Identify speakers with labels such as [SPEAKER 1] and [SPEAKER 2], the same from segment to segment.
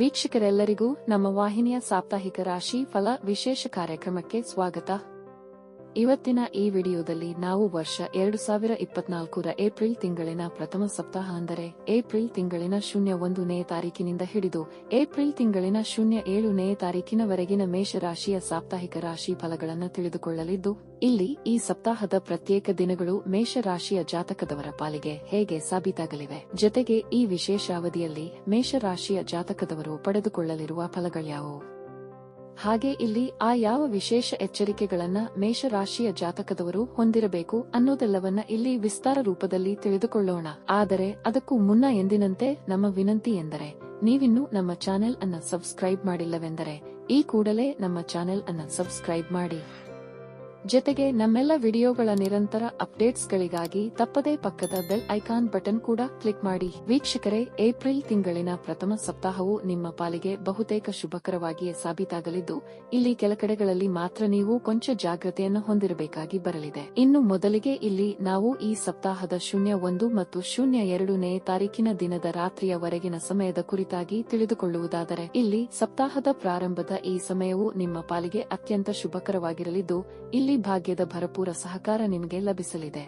[SPEAKER 1] ವೀಕ್ಷಕರೆಲ್ಲರಿಗೂ ನಮ್ಮ ವಾಹಿನಿಯ ಸಾಪ್ತಾಹಿಕ ರಾಶಿ ಫಲ ವಿಶೇಷ ಕಾರ್ಯಕ್ರಮಕ್ಕೆ ಸ್ವಾಗತ. ಇವತ್ತಿನ ಈ ವಿಡಿಯೋದಲ್ಲಿ ನಾವು ವರ್ಷ 2024ರ ಏಪ್ರಿಲ್ ತಿಂಗಳಿನ ಪ್ರಥಮ ಸಪ್ತಾಹ ಅಂದರೆ ಏಪ್ರಿಲ್ ತಿಂಗಳಿನ 01ನೇ ತಾರೀಕಿನಿಂದ ಹಿಡಿದು ಏಪ್ರಿಲ್ ತಿಂಗಳಿನ 07ನೇ ತಾರೀಕಿನವರೆಗಿನ ಮೇಷರಾಶಿಯ ಸಾಪ್ತಾಹಿಕ ರಾಶಿ ಫಲಗಳನ್ನು ತಿಳಿದುಕೊಳ್ಳಲಿದ್ದು, ಇಲ್ಲಿ ಈ ಸಪ್ತಾಹದ ಪ್ರತ್ಯೇಕ ದಿನಗಳು ಮೇಷರಾಶಿಯ ಜಾತಕದವರ ಪಾಲಿಗೆ ಹೇಗೆ ಸಾಬೀತಾಗಲಿವೆ, ಜೊತೆಗೆ ಈ ವಿಶೇಷ ಅವಧಿಯಲ್ಲಿ ಮೇಷರಾಶಿಯ ಜಾತಕದವರು ಪಡೆದುಕೊಳ್ಳಲಿರುವ ಫಲಗಳ್ಯಾವುವು, ಹಾಗೆ ಇಲ್ಲಿ ಯಾವ ವಿಶೇಷ ಎಚ್ಚರಿಕೆಗಳನ್ನ ಮೇಷರಾಶಿಯ ಜಾತಕದವರು ಹೊಂದಿರಬೇಕು ಅನ್ನೋದೆಲ್ಲವನ್ನ ಇಲ್ಲಿ ವಿಸ್ತಾರ ರೂಪದಲ್ಲಿ ತಿಳಿದುಕೊಳ್ಳೋಣ. ಆದರೆ ಅದಕ್ಕೂ ಮುನ್ನ ಎಂದಿನಂತೆ ನಮ್ಮ ವಿನಂತಿ ಎಂದರೆ, ನೀವಿನ್ನೂ ನಮ್ಮ ಚಾನೆಲ್ ಅನ್ನ ಸಬ್ಸ್ಕ್ರೈಬ್ ಮಾಡಿಲ್ಲವೆಂದರೆ ಈ ಕೂಡಲೇ ನಮ್ಮ ಚಾನೆಲ್ ಅನ್ನ ಸಬ್ಸ್ಕ್ರೈಬ್ ಮಾಡಿ. ಜೊತೆಗೆ ನಮ್ಮೆಲ್ಲ ವಿಡಿಯೋಗಳ ನಿರಂತರ ಅಪ್ಡೇಟ್ಸ್ಗಳಿಗಾಗಿ ತಪ್ಪದೇ ಪಕ್ಕದ ಬೆಲ್ ಐಕಾನ್ ಬಟನ್ ಕೂಡ ಕ್ಲಿಕ್ ಮಾಡಿ. ವೀಕ್ಷಕರೇ, ಏಪ್ರಿಲ್ ತಿಂಗಳಿನ ಪ್ರಥಮ ಸಪ್ತಾಹವು ನಿಮ್ಮ ಪಾಲಿಗೆ ಬಹುತೇಕ ಶುಭಕರವಾಗಿಯೇ ಸಾಬೀತಾಗಲಿದ್ದು, ಇಲ್ಲಿ ಕೆಲ ಕಡೆಗಳಲ್ಲಿ ಮಾತ್ರ ನೀವು ಕೊಂಚ ಜಾಗ್ರತೆಯನ್ನು ಹೊಂದಿರಬೇಕಾಗಿ ಬರಲಿದೆ. ಇನ್ನು ಮೊದಲಿಗೆ ಇಲ್ಲಿ ನಾವು ಈ ಸಪ್ತಾಹದ 01 ಮತ್ತು 02ನೇ ತಾರೀಕಿನ ದಿನದ ರಾತ್ರಿಯವರೆಗಿನ ಸಮಯದ ಕುರಿತಾಗಿ ತಿಳಿದುಕೊಳ್ಳುವುದಾದರೆ, ಇಲ್ಲಿ ಸಪ್ತಾಹದ ಪ್ರಾರಂಭದ ಈ ಸಮಯವು ನಿಮ್ಮ ಪಾಲಿಗೆ ಅತ್ಯಂತ ಶುಭಕರವಾಗಿರಲಿದ್ದು, ಇಲ್ಲಿ ಭಾಗ್ಯದ ಭರಪೂರ ಸಹಕಾರ ನಿಮಗೆ ಲಭಿಸಲಿದೆ.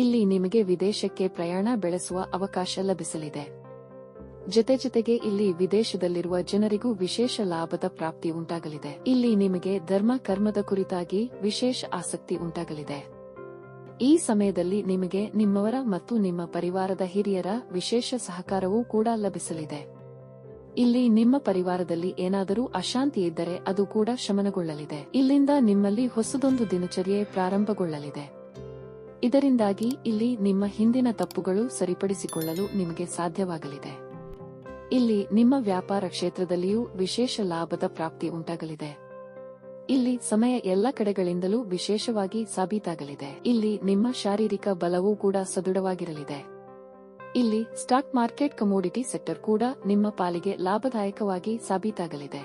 [SPEAKER 1] ಇಲ್ಲಿ ನಿಮಗೆ ವಿದೇಶಕ್ಕೆ ಪ್ರಯಾಣ ಬೆಳೆಸುವ ಅವಕಾಶ ಲಭಿಸಲಿದೆ. ಜೊತೆಗೆ ಇಲ್ಲಿ ವಿದೇಶದಲ್ಲಿರುವ ಜನರಿಗೂ ವಿಶೇಷ ಲಾಭದ ಪ್ರಾಪ್ತಿ ಉಂಟಾಗಲಿದೆ. ಇಲ್ಲಿ ನಿಮಗೆ ಧರ್ಮ ಕರ್ಮದ ಕುರಿತಾಗಿ ವಿಶೇಷ ಆಸಕ್ತಿ ಉಂಟಾಗಲಿದೆ. ಈ ಸಮಯದಲ್ಲಿ ನಿಮಗೆ ನಿಮ್ಮವರ ಮತ್ತು ನಿಮ್ಮ ಪರಿವಾರದ ಹಿರಿಯರ ವಿಶೇಷ ಸಹಕಾರವೂ ಕೂಡ ಲಭಿಸಲಿದೆ. ಇಲ್ಲಿ ನಿಮ್ಮ ಪರಿವಾರದಲ್ಲಿ ಏನಾದರೂ ಅಶಾಂತಿ ಇದ್ದರೆ ಅದು ಕೂಡ ಶಮನಗೊಳ್ಳಲಿದೆ. ಇಲ್ಲಿಂದ ನಿಮ್ಮಲ್ಲಿ ಹೊಸದೊಂದು ದಿನಚರ್ಯೆ ಪ್ರಾರಂಭಗೊಳ್ಳಲಿದೆ. ಇದರಿಂದಾಗಿ ಇಲ್ಲಿ ನಿಮ್ಮ ಹಿಂದಿನ ತಪ್ಪುಗಳು ಸರಿಪಡಿಸಿಕೊಳ್ಳಲು ನಿಮಗೆ ಸಾಧ್ಯವಾಗಲಿದೆ. ಇಲ್ಲಿ ನಿಮ್ಮ ವ್ಯಾಪಾರ ಕ್ಷೇತ್ರದಲ್ಲಿಯೂ ವಿಶೇಷ ಲಾಭದ ಪ್ರಾಪ್ತಿ ಉಂಟಾಗಲಿದೆ. ಇಲ್ಲಿ ಸಮಯ ಎಲ್ಲ ಕಡೆಗಳಿಂದಲೂ ವಿಶೇಷವಾಗಿ ಸಾಬೀತಾಗಲಿದೆ. ಇಲ್ಲಿ ನಿಮ್ಮ ಶಾರೀರಿಕ ಬಲವೂ ಕೂಡ ಸದೃಢವಾಗಿರಲಿದೆ. ಇಲ್ಲಿ ಸ್ಟಾಕ್ ಮಾರ್ಕೆಟ್ ಕಮೋಡಿಟಿ ಸೆಕ್ಟರ್ ಕೂಡ ನಿಮ್ಮ ಪಾಲಿಗೆ ಲಾಭದಾಯಕವಾಗಿ ಸಾಬೀತಾಗಲಿದೆ.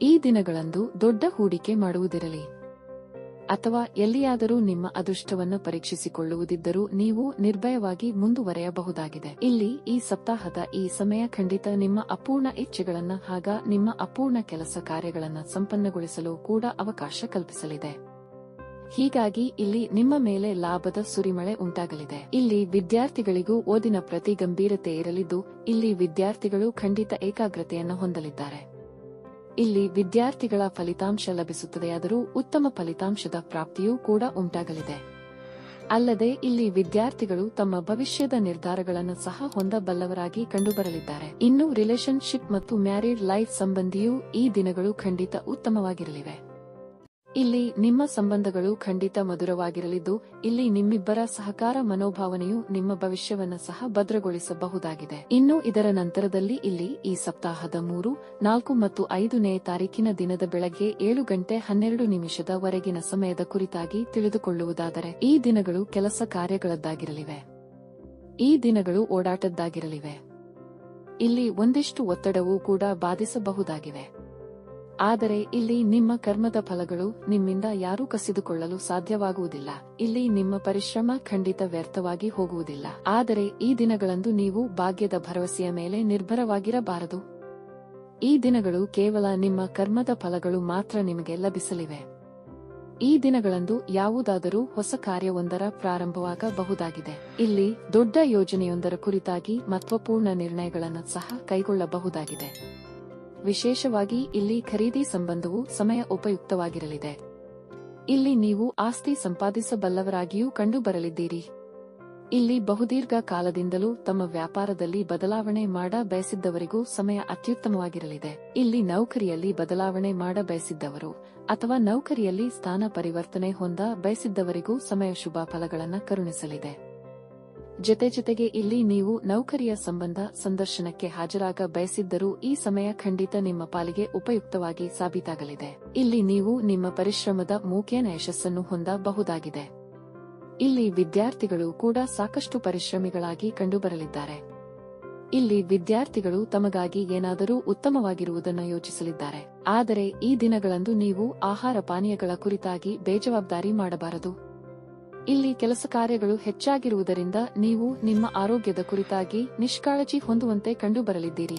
[SPEAKER 1] ಈ ದಿನಗಳಂದು ದೊಡ್ಡ ಹೂಡಿಕೆ ಮಾಡುವುದಿರಲಿ ಅಥವಾ ಎಲ್ಲಿಯಾದರೂ ನಿಮ್ಮ ಅದೃಷ್ಟವನ್ನು ಪರೀಕ್ಷಿಸಿಕೊಳ್ಳುವುದಿದ್ದರೂ ನೀವು ನಿರ್ಭಯವಾಗಿ ಮುಂದುವರೆಯಬಹುದಾಗಿದೆ. ಇಲ್ಲಿ ಈ ಸಪ್ತಾಹದ ಈ ಸಮಯ ಖಂಡಿತ ನಿಮ್ಮ ಅಪೂರ್ಣ ಇಚ್ಛೆಗಳನ್ನು ಹಾಗ ನಿಮ್ಮ ಅಪೂರ್ಣ ಕೆಲಸ ಕಾರ್ಯಗಳನ್ನು ಸಂಪನ್ನಗೊಳಿಸಲು ಕೂಡ ಅವಕಾಶ ಕಲ್ಪಿಸಲಿದೆ. ಹೀಗಾಗಿ ಇಲ್ಲಿ ನಿಮ್ಮ ಮೇಲೆ ಲಾಭದ ಸುರಿಮಳೆ ಉಂಟಾಗಲಿದೆ. ಇಲ್ಲಿ ವಿದ್ಯಾರ್ಥಿಗಳಿಗೂ ಓದಿನ ಪ್ರತಿ ಗಂಭೀರತೆ ಇರಲಿದ್ದು, ಇಲ್ಲಿ ವಿದ್ಯಾರ್ಥಿಗಳು ಖಂಡಿತ ಏಕಾಗ್ರತೆಯನ್ನು ಹೊಂದಲಿದ್ದಾರೆ. ಇಲ್ಲಿ ವಿದ್ಯಾರ್ಥಿಗಳ ಫಲಿತಾಂಶ ಲಭಿಸುತ್ತದೆಯಾದರೂ ಉತ್ತಮ ಫಲಿತಾಂಶದ ಪ್ರಾಪ್ತಿಯೂ ಕೂಡ ಉಂಟಾಗಲಿದೆ. ಅಲ್ಲದೆ ಇಲ್ಲಿ ವಿದ್ಯಾರ್ಥಿಗಳು ತಮ್ಮ ಭವಿಷ್ಯದ ನಿರ್ಧಾರಗಳನ್ನು ಸಹ ಹೊಂದಬಲ್ಲವರಾಗಿ ಕಂಡುಬರಲಿದ್ದಾರೆ. ಇನ್ನು ರಿಲೇಶನ್ಶಿಪ್ ಮತ್ತು ಮ್ಯಾರಿಡ್ ಲೈಫ್ ಸಂಬಂಧಿಯೂ ಈ ದಿನಗಳು ಖಂಡಿತ ಉತ್ತಮವಾಗಿರಲಿವೆ. ಇಲ್ಲಿ ನಿಮ್ಮ ಸಂಬಂಧಗಳು ಖಂಡಿತ ಮಧುರವಾಗಿರಲಿದ್ದು, ಇಲ್ಲಿ ನಿಮ್ಮಿಬ್ಬರ ಸಹಕಾರ ಮನೋಭಾವನೆಯು ನಿಮ್ಮ ಭವಿಷ್ಯವನ್ನು ಸಹ ಭದ್ರಗೊಳಿಸಬಹುದಾಗಿದೆ. ಇನ್ನು ಇದರ ನಂತರದಲ್ಲಿ ಇಲ್ಲಿ ಈ ಸಪ್ತಾಹದ 3, 4 ಮತ್ತು 5ನೇ ತಾರೀಕಿನ ದಿನದ ಬೆಳಗ್ಗೆ 7:12 ವರೆಗಿನ ಸಮಯದ ಕುರಿತಾಗಿ ತಿಳಿದುಕೊಳ್ಳುವುದಾದರೆ, ಈ ದಿನಗಳು ಕೆಲಸ ಕಾರ್ಯಗಳದ್ದಾಗಿರಲಿವೆ. ಈ ದಿನಗಳು ಓಡಾಟದ್ದಾಗಿರಲಿವೆ. ಇಲ್ಲಿ ಒಂದಿಷ್ಟು ಒತ್ತಡವೂ ಕೂಡ ಬಾಧಿಸಬಹುದಾಗಿವೆ. ಆದರೆ ಇಲ್ಲಿ ನಿಮ್ಮ ಕರ್ಮದ ಫಲಗಳು ನಿಮ್ಮಿಂದ ಯಾರೂ ಕಸಿದುಕೊಳ್ಳಲು ಸಾಧ್ಯವಾಗುವುದಿಲ್ಲ. ಇಲ್ಲಿ ನಿಮ್ಮ ಪರಿಶ್ರಮ ಖಂಡಿತ ವ್ಯರ್ಥವಾಗಿ ಹೋಗುವುದಿಲ್ಲ. ಆದರೆ ಈ ದಿನಗಳಂದು ನೀವು ಭಾಗ್ಯದ ಭರವಸೆಯ ಮೇಲೆ ನಿರ್ಭರವಾಗಿರಬಾರದು. ಈ ದಿನಗಳು ಕೇವಲ ನಿಮ್ಮ ಕರ್ಮದ ಫಲಗಳು ಮಾತ್ರ ನಿಮಗೆ ಲಭಿಸಲಿವೆ. ಈ ದಿನಗಳಂದು ಯಾವುದಾದರೂ ಹೊಸ ಕಾರ್ಯವೊಂದರ ಪ್ರಾರಂಭವಾಗಬಹುದಾಗಿದೆ. ಇಲ್ಲಿ ದೊಡ್ಡ ಯೋಜನೆಯೊಂದರ ಕುರಿತಾಗಿ ಮಹತ್ವಪೂರ್ಣ ನಿರ್ಣಯಗಳನ್ನು ಸಹ ಕೈಗೊಳ್ಳಬಹುದಾಗಿದೆ. ವಿಶೇಷವಾಗಿ ಇಲ್ಲಿ ಖರೀದಿ ಸಂಬಂಧವು ಸಮಯ ಉಪಯುಕ್ತವಾಗಿರಲಿದೆ. ಇಲ್ಲಿ ನೀವು ಆಸ್ತಿ ಸಂಪಾದಿಸಬಲ್ಲವರಾಗಿಯೂ ಕಂಡುಬರಲಿದ್ದೀರಿ. ಇಲ್ಲಿ ಬಹುದೀರ್ಘ ಕಾಲದಿಂದಲೂ ತಮ್ಮ ವ್ಯಾಪಾರದಲ್ಲಿ ಬದಲಾವಣೆ ಮಾಡ ಬಯಸಿದ್ದವರಿಗೂ ಸಮಯ ಅತ್ಯುತ್ತಮವಾಗಿರಲಿದೆ. ಇಲ್ಲಿ ನೌಕರಿಯಲ್ಲಿ ಬದಲಾವಣೆ ಮಾಡ ಬಯಸಿದ್ದವರು ಅಥವಾ ನೌಕರಿಯಲ್ಲಿ ಸ್ಥಾನ ಪರಿವರ್ತನೆ ಹೊಂದ ಬಯಸಿದ್ದವರಿಗೂ ಸಮಯ ಶುಭ ಫಲಗಳನ್ನು ಕರುಣಿಸಲಿದೆ. ಜೊತೆಗೆ ಇಲ್ಲಿ ನೀವು ನೌಕರಿಯ ಸಂಬಂಧ ಸಂದರ್ಶನಕ್ಕೆ ಹಾಜರಾಗ ಬಯಸಿದ್ದರೂ ಈ ಸಮಯ ಖಂಡಿತ ನಿಮ್ಮ ಪಾಲಿಗೆ ಉಪಯುಕ್ತವಾಗಿ ಸಾಬೀತಾಗಲಿದೆ. ಇಲ್ಲಿ ನೀವು ನಿಮ್ಮ ಪರಿಶ್ರಮದ ಮೂಕೇನ ಯಶಸ್ಸನ್ನು ಹೊಂದಬಹುದಾಗಿದೆ. ಇಲ್ಲಿ ವಿದ್ಯಾರ್ಥಿಗಳು ಕೂಡ ಸಾಕಷ್ಟು ಪರಿಶ್ರಮಿಗಳಾಗಿ ಕಂಡುಬರಲಿದ್ದಾರೆ. ಇಲ್ಲಿ ವಿದ್ಯಾರ್ಥಿಗಳು ತಮಗಾಗಿ ಏನಾದರೂ ಉತ್ತಮವಾಗಿರುವುದನ್ನು ಯೋಚಿಸಲಿದ್ದಾರೆ. ಆದರೆ ಈ ದಿನಗಳಂದು ನೀವು ಆಹಾರ ಪಾನೀಯಗಳ ಕುರಿತಾಗಿ ಬೇಜವಾಬ್ದಾರಿ ಮಾಡಬಾರದು. ಇಲ್ಲಿ ಕೆಲಸ ಕಾರ್ಯಗಳು ಹೆಚ್ಚಾಗಿರುವುದರಿಂದ ನೀವು ನಿಮ್ಮ ಆರೋಗ್ಯದ ಕುರಿತಾಗಿ ನಿಷ್ಕಾಳಜಿ ಹೊಂದುವಂತೆ ಕಂಡುಬರಲಿದ್ದೀರಿ.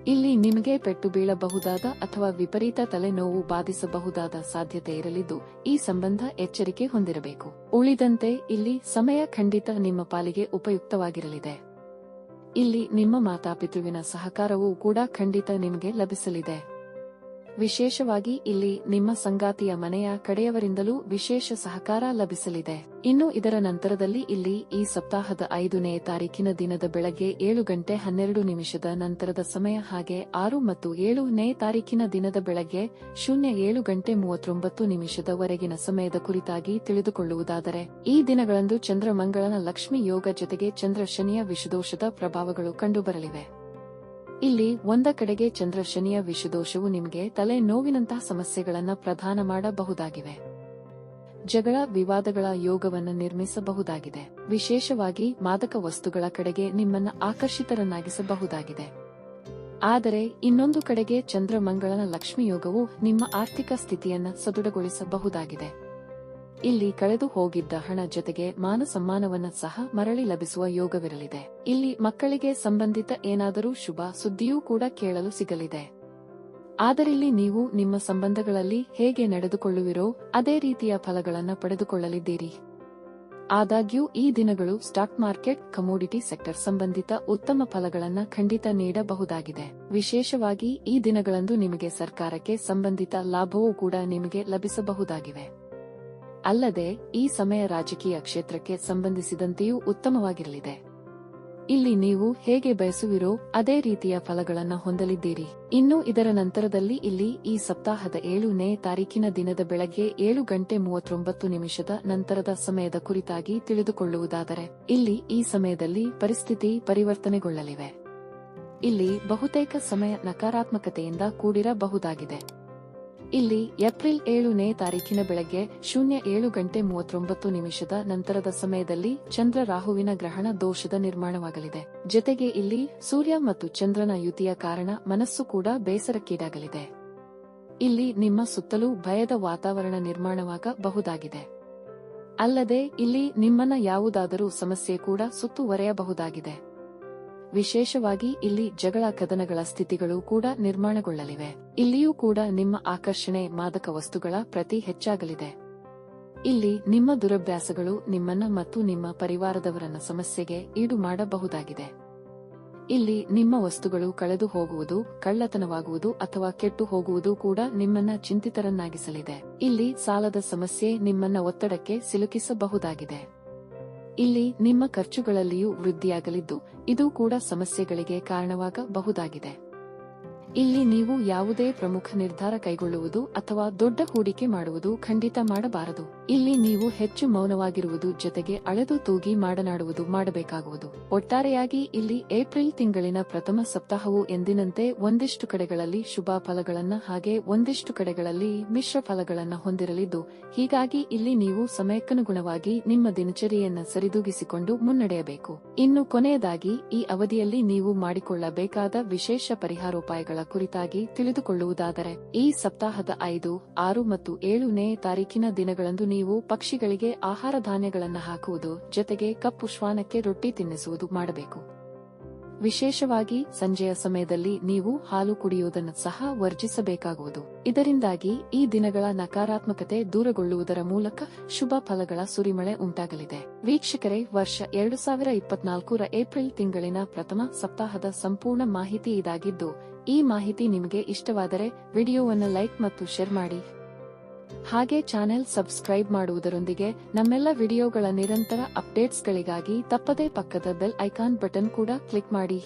[SPEAKER 1] ಇಲ್ಲಿ ನಿಮಗೆ ಪೆಟ್ಟು ಬೀಳಬಹುದಾದ ಅಥವಾ ವಿಪರೀತ ತಲೆನೋವು ಬಾಧಿಸಬಹುದಾದ ಸಾಧ್ಯತೆ ಇರಲಿದ್ದು ಈ ಸಂಬಂಧ ಎಚ್ಚರಿಕೆ ಹೊಂದಿರಬೇಕು. ಉಳಿದಂತೆ ಇಲ್ಲಿ ಸಮಯ ಖಂಡಿತ ನಿಮ್ಮ ಪಾಲಿಗೆ ಉಪಯುಕ್ತವಾಗಿರಲಿದೆ. ಇಲ್ಲಿ ನಿಮ್ಮ ಮಾತಾಪಿತೃವಿನ ಸಹಕಾರವೂ ಕೂಡ ಖಂಡಿತ ನಿಮಗೆ ಲಭಿಸಲಿದೆ. ವಿಶೇಷವಾಗಿ ಇಲ್ಲಿ ನಿಮ್ಮ ಸಂಗಾತಿಯ ಮನೆಯ ಕಡೆಯವರಿಂದಲೂ ವಿಶೇಷ ಸಹಕಾರ ಲಭಿಸಲಿದೆ. ಇನ್ನು ಇದರ ನಂತರದಲ್ಲಿ ಇಲ್ಲಿ ಈ ಸಪ್ತಾಹದ 5ನೇ ತಾರೀಕಿನ ದಿನದ ಬೆಳಗ್ಗೆ 7:12 ನಂತರದ ಸಮಯ ಹಾಗೆ 6 ಮತ್ತು 7ನೇ ತಾರೀಕಿನ ದಿನದ ಬೆಳಗ್ಗೆ 07:39 ವರೆಗಿನ ಸಮಯದ ಕುರಿತಾಗಿ ತಿಳಿದುಕೊಳ್ಳುವುದಾದರೆ ಈ ದಿನಗಳಂದು ಚಂದ್ರ ಮಂಗಳನ ಲಕ್ಷ್ಮಿ ಯೋಗ ಜೊತೆಗೆ ಚಂದ್ರ ಶನಿಯ ವಿಷದೋಷದ ಪ್ರಭಾವಗಳು ಕಂಡುಬರಲಿವೆ. ಇಲ್ಲಿ ಒಂದ ಕಡೆಗೆ ಚಂದ್ರ ಶನಿಯ ವಿಷದೋಷವು ನಿಮಗೆ ತಲೆ ನೋವಿನಂತಹ ಸಮಸ್ಯೆಗಳನ್ನು ಪ್ರದಾನ ಮಾಡಬಹುದಾಗಿವೆ. ಜಗಳ ವಿವಾದಗಳ ಯೋಗವನ್ನು ನಿರ್ಮಿಸಬಹುದಾಗಿದೆ. ವಿಶೇಷವಾಗಿ ಮಾದಕ ವಸ್ತುಗಳ ಕಡೆಗೆ ನಿಮ್ಮನ್ನ ಆಕರ್ಷಿತರನ್ನಾಗಿಸಬಹುದಾಗಿದೆ. ಆದರೆ ಇನ್ನೊಂದು ಕಡೆಗೆ ಚಂದ್ರ ಮಂಗಳನ ಲಕ್ಷ್ಮಿ ಯೋಗವು ನಿಮ್ಮ ಆರ್ಥಿಕ ಸ್ಥಿತಿಯನ್ನ ಸದೃಢಗೊಳಿಸಬಹುದಾಗಿದೆ. ಇಲ್ಲಿ ಕಳೆದು ಹೋಗಿದ್ದ ಹಣ ಜೊತೆಗೆ ಮಾನ ಸಮ್ಮಾನವನ್ನ ಸಹ ಮರಳಿ ಲಭಿಸುವ ಯೋಗವಿರಲಿದೆ. ಇಲ್ಲಿ ಮಕ್ಕಳಿಗೆ ಸಂಬಂಧಿತ ಏನಾದರೂ ಶುಭ ಸುದ್ದಿಯೂ ಕೂಡ ಕೇಳಲು ಸಿಗಲಿದೆ. ಆದರಿಲ್ಲಿ ನೀವು ನಿಮ್ಮ ಸಂಬಂಧಗಳಲ್ಲಿ ಹೇಗೆ ನಡೆದುಕೊಳ್ಳುವಿರೋ ಅದೇ ರೀತಿಯ ಫಲಗಳನ್ನು ಪಡೆದುಕೊಳ್ಳಲಿದ್ದೀರಿ. ಆದಾಗ್ಯೂ ಈ ದಿನಗಳು ಸ್ಟಾಕ್ ಮಾರ್ಕೆಟ್, ಕಮೋಡಿಟಿ ಸೆಕ್ಟರ್ ಸಂಬಂಧಿತ ಉತ್ತಮ ಫಲಗಳನ್ನು ಖಂಡಿತ ನೀಡಬಹುದಾಗಿದೆ. ವಿಶೇಷವಾಗಿ ಈ ದಿನಗಳಂದು ನಿಮಗೆ ಸರ್ಕಾರಕ್ಕೆ ಸಂಬಂಧಿತ ಲಾಭವೂ ಕೂಡ ನಿಮಗೆ ಲಭಿಸಬಹುದಾಗಿವೆ. ಅಲ್ಲದೆ ಈ ಸಮಯ ರಾಜಕೀಯ ಕ್ಷೇತ್ರಕ್ಕೆ ಸಂಬಂಧಿಸಿದಂತೆಯೂ ಉತ್ತಮವಾಗಿರಲಿದೆ. ಇಲ್ಲಿ ನೀವು ಹೇಗೆ ಬಯಸುವಿರೋ ಅದೇ ರೀತಿಯ ಫಲಗಳನ್ನು ಹೊಂದಲಿದ್ದೀರಿ. ಇನ್ನು ಇದರ ನಂತರದಲ್ಲಿ ಇಲ್ಲಿ ಈ ಸಪ್ತಾಹದ 7ನೇ ತಾರೀಕಿನ ದಿನದ ಬೆಳಗ್ಗೆ 7:39 ನಂತರದ ಸಮಯದ ಕುರಿತಾಗಿ ತಿಳಿದುಕೊಳ್ಳುವುದಾದರೆ ಇಲ್ಲಿ ಈ ಸಮಯದಲ್ಲಿ ಪರಿಸ್ಥಿತಿ ಪರಿವರ್ತನೆಗೊಳ್ಳಲಿವೆ. ಇಲ್ಲಿ ಬಹುತೇಕ ಸಮಯ ನಕಾರಾತ್ಮಕತೆಯಿಂದ ಕೂಡಿರಬಹುದಾಗಿದೆ. ಇಲ್ಲಿ ಏಪ್ರಿಲ್ 7ನೇ ತಾರೀಕಿನ ಬೆಳಗ್ಗೆ 07:39 ನಂತರದ ಸಮಯದಲ್ಲಿ ಚಂದ್ರ ರಾಹುವಿನ ಗ್ರಹಣ ದೋಷದ ನಿರ್ಮಾಣವಾಗಲಿದೆ. ಜೊತೆಗೆ ಇಲ್ಲಿ ಸೂರ್ಯ ಮತ್ತು ಚಂದ್ರನ ಯುತಿಯ ಕಾರಣ ಮನಸ್ಸು ಕೂಡ ಬೇಸರಕ್ಕೀಡಾಗಲಿದೆ. ಇಲ್ಲಿ ನಿಮ್ಮ ಸುತ್ತಲೂ ಭಯದ ವಾತಾವರಣ ನಿರ್ಮಾಣವಾಗಬಹುದಾಗಿದೆ. ಅಲ್ಲದೆ ಇಲ್ಲಿ ನಿಮ್ಮನ್ನ ಯಾವುದಾದರೂ ಸಮಸ್ಯೆ ಕೂಡ ಸುತ್ತುವರೆಯಬಹುದಾಗಿದೆ. ವಿಶೇಷವಾಗಿ ಇಲ್ಲಿ ಜಗಳ ಕದನಗಳ ಸ್ಥಿತಿಗಳು ಕೂಡ ನಿರ್ಮಾಣಗೊಳ್ಳಲಿವೆ. ಇಲ್ಲಿಯೂ ಕೂಡ ನಿಮ್ಮ ಆಕರ್ಷಣೆ ಮಾದಕ ವಸ್ತುಗಳ ಪ್ರತಿ ಹೆಚ್ಚಾಗಲಿದೆ. ಇಲ್ಲಿ ನಿಮ್ಮ ದುರಭ್ಯಾಸಗಳು ನಿಮ್ಮನ್ನ ಮತ್ತು ನಿಮ್ಮ ಪರಿವಾರದವರನ್ನ ಸಮಸ್ಯೆಗೆ ಈಡು ಮಾಡಬಹುದಾಗಿದೆ. ಇಲ್ಲಿ ನಿಮ್ಮ ವಸ್ತುಗಳು ಕಳೆದು ಹೋಗುವುದು, ಕಳ್ಳತನವಾಗುವುದು ಅಥವಾ ಕೆಟ್ಟು ಹೋಗುವುದು ಕೂಡ ನಿಮ್ಮನ್ನ ಚಿಂತಿತರನ್ನಾಗಿಸಲಿದೆ. ಇಲ್ಲಿ ಸಾಲದ ಸಮಸ್ಯೆ ನಿಮ್ಮನ್ನ ಒತ್ತಡಕ್ಕೆ ಸಿಲುಕಿಸಬಹುದಾಗಿದೆ. ಇಲ್ಲಿ ನಿಮ್ಮ ಖರ್ಚುಗಳಲ್ಲಿಯೂ ವೃದ್ಧಿಯಾಗಲಿದ್ದು ಇದು ಕೂಡ ಸಮಸ್ಯೆಗಳಿಗೆ ಕಾರಣವಾಗಬಹುದಾಗಿದೆ. ಇಲ್ಲಿ ನೀವು ಯಾವುದೇ ಪ್ರಮುಖ ನಿರ್ಧಾರ ಕೈಗೊಳ್ಳುವುದು ಅಥವಾ ದೊಡ್ಡ ಹೂಡಿಕೆ ಮಾಡುವುದು ಖಂಡಿತ ಮಾಡಬಾರದು. ಇಲ್ಲಿ ನೀವು ಹೆಚ್ಚು ಮೌನವಾಗಿರುವುದು ಜೊತೆಗೆ ಅಳೆದು ತೂಗಿ ಮಾತನಾಡುವುದು ಮಾಡಬೇಕಾಗುವುದು. ಒಟ್ಟಾರೆಯಾಗಿ ಇಲ್ಲಿ ಏಪ್ರಿಲ್ ತಿಂಗಳಿನ ಪ್ರಥಮ ಸಪ್ತಾಹವು ಎಂದಿನಂತೆ ಒಂದಿಷ್ಟು ಕಡೆಗಳಲ್ಲಿ ಶುಭ ಫಲಗಳನ್ನ ಹಾಗೆ ಒಂದಿಷ್ಟು ಕಡೆಗಳಲ್ಲಿ ಮಿಶ್ರ ಫಲಗಳನ್ನ ಹೊಂದಿರಲಿದ್ದು ಹೀಗಾಗಿ ಇಲ್ಲಿ ನೀವು ಸಮಯಕ್ಕನುಗುಣವಾಗಿ ನಿಮ್ಮ ದಿನಚರಿಯನ್ನ ಸರಿದೂಗಿಸಿಕೊಂಡು ಮುನ್ನಡೆಯಬೇಕು. ಇನ್ನು ಕೊನೆಯದಾಗಿ ಈ ಅವಧಿಯಲ್ಲಿ ನೀವು ಮಾಡಿಕೊಳ್ಳಬೇಕಾದ ವಿಶೇಷ ಪರಿಹಾರೋಪಾಯಗಳ ಕುರಿತಾಗಿ ತಿಳಿದುಕೊಳ್ಳುವುದಾದರೆ ಈ ಸಪ್ತಾಹದ 5, 6 ಮತ್ತು 7ನೇ ತಾರೀಕಿನ ದಿನಗಳಂದು ನೀವು ಪಕ್ಷಿಗಳಿಗೆ ಆಹಾರ ಧಾನ್ಯಗಳನ್ನು ಹಾಕುವುದು ಜೊತೆಗೆ ಕಪ್ಪು ಶ್ವಾನಕ್ಕೆ ರೊಟ್ಟಿ ತಿನ್ನಿಸುವುದು ಮಾಡಬೇಕು. ವಿಶೇಷವಾಗಿ ಸಂಜೆಯ ಸಮಯದಲ್ಲಿ ನೀವು ಹಾಲು ಕುಡಿಯುವುದನ್ನು ಸಹ ವರ್ಜಿಸಬೇಕಾಗುವುದು. ಇದರಿಂದಾಗಿ ಈ ದಿನಗಳ ನಕಾರಾತ್ಮಕತೆ ದೂರಗೊಳ್ಳುವುದರ ಮೂಲಕ ಶುಭ ಫಲಗಳ ಸುರಿಮಳೆ ಉಂಟಾಗಲಿದೆ. ವೀಕ್ಷಕರೇ, ವರ್ಷ 2024ರ ಏಪ್ರಿಲ್ ತಿಂಗಳಿನ ಪ್ರಥಮ ಸಪ್ತಾಹದ ಸಂಪೂರ್ಣ ಮಾಹಿತಿ ಇದಾಗಿದ್ದು ಈ ಮಾಹಿತಿ ನಿಮಗೆ ಇಷ್ಟವಾದರೆ ವಿಡಿಯೋವನ್ನು ಲೈಕ್ ಮತ್ತು ಶೇರ್ ಮಾಡಿ. ಹಾಗೆ ಚಾನೆಲ್ ಸಬ್ಸ್ಕ್ರೈಬ್ ಮಾಡುವುದರೊಂದಿಗೆ ನಮ್ಮೆಲ್ಲ ವಿಡಿಯೋಗಳ ನಿರಂತರ ಅಪ್ಡೇಟ್ಸ್ಗಳಿಗಾಗಿ ತಪ್ಪದೇ ಪಕ್ಕದ ಬೆಲ್ ಐಕಾನ್ ಬಟನ್ ಕೂಡ ಕ್ಲಿಕ್ ಮಾಡಿ.